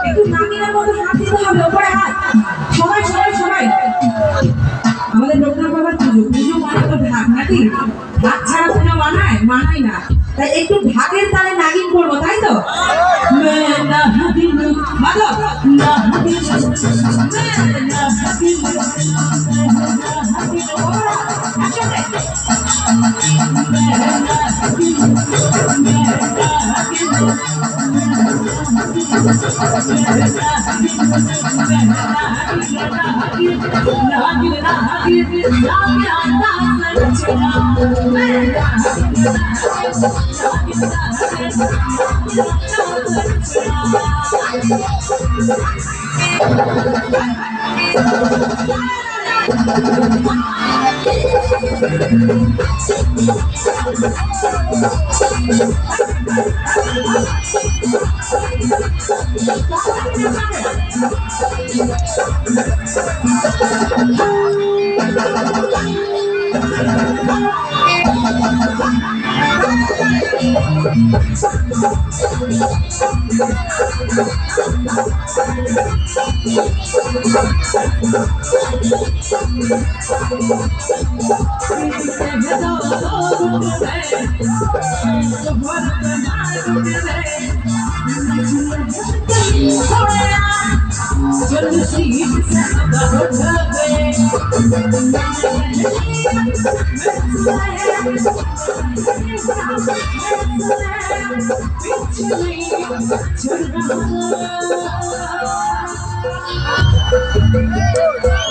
একটু নাকিনের মতো হাত দিতে হবে, ওপরে হাত। সবাই সবাই সবাই, আমাদের লোকনাথ বাবার পুজো, পুজো মানে তো ঢাক নাকি? ঢাক ছাড়া পুজো মানায়? মানায় না। তাই একটু ঢাকের তালে নাগিন করবো, তাই তো?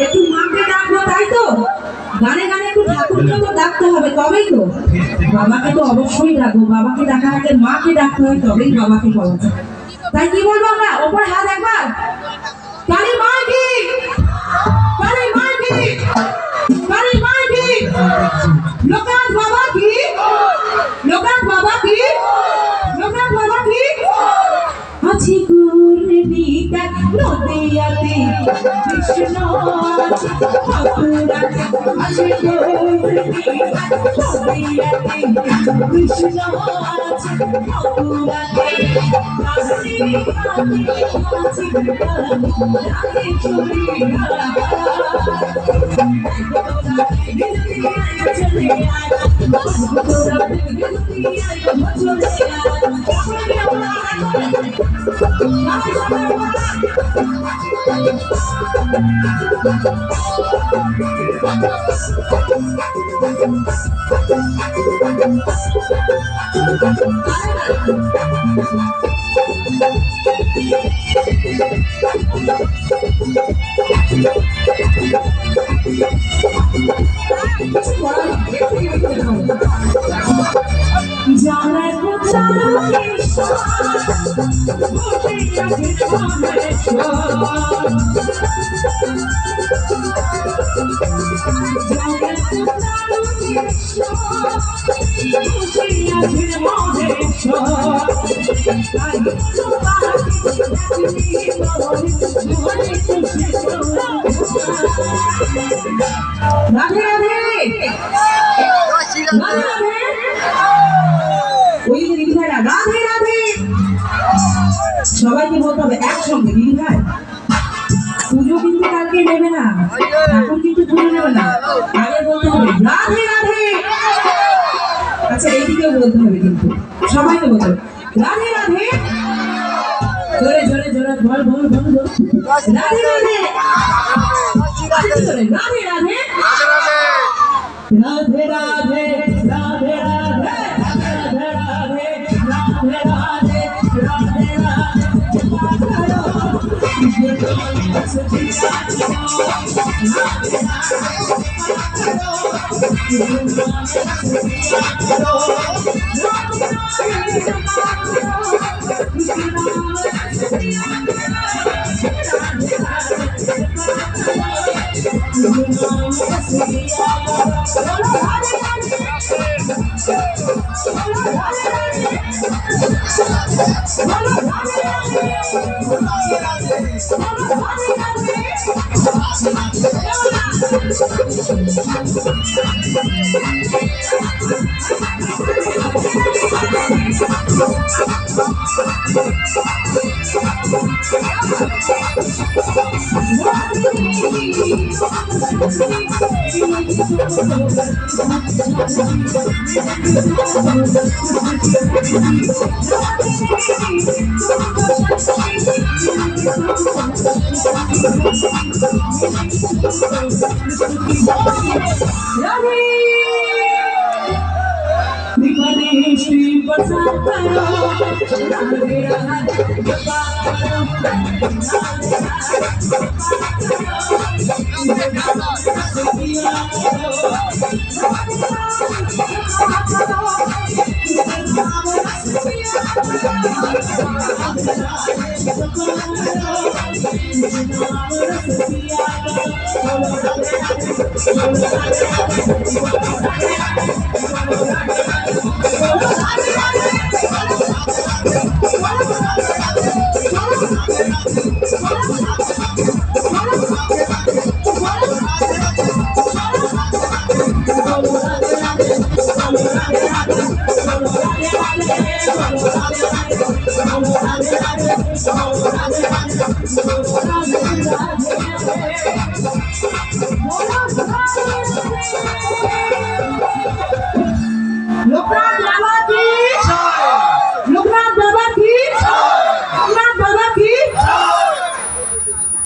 একটু মাকে ডাকবো, তাই তো? গানে গানে একটু ঠাকুরকে তো ডাকতে হবে, তবেই তো। বাবাকে তো অবশ্যই ডাকবো, বাবাকে ডাকার আগে মাকে ডাকতে হয়, তবেই বাবাকে পাওয়া যায়। তাই কি বলবো আমরা? ওপর হাত একবার। কালী মা কি, কালী মা কি, কালী মা কি, লোকনাথ বাবা কি, লোকনাথ বাবা কি, লোকনাথ বাবা কি। আছি গুরবিতা নদিয়াতে কৃষ্ণ আছে ঠাকুরাতে, আছি গুরবিতা নদিয়াতে কৃষ্ণ আছে ঠাকুরাতে। রাধে রাধে, ওই যে দিদি ভাইরা রাধে রাধে, সবাইকে বলতে হবে একসঙ্গে। দিদি ভাই পুজো কিন্তু কালকে নেবে না, এখন কিন্তু পুজো নেবে না, আগে বলতে হবে রাধে রাধে। আচ্ছা এইদিকেও বলতে হবে, কিন্তু সবাইকে বলতে হবে রাধে রাধে, জোরে জোরে জোরে, বল বল বল বল, রাধে রাধে, রাধে রাধে, রাধে রাধে, রাধে রাধে, রাধে রাধে, রাধে রাধে, রাধে রাধে, রাধে রাধে।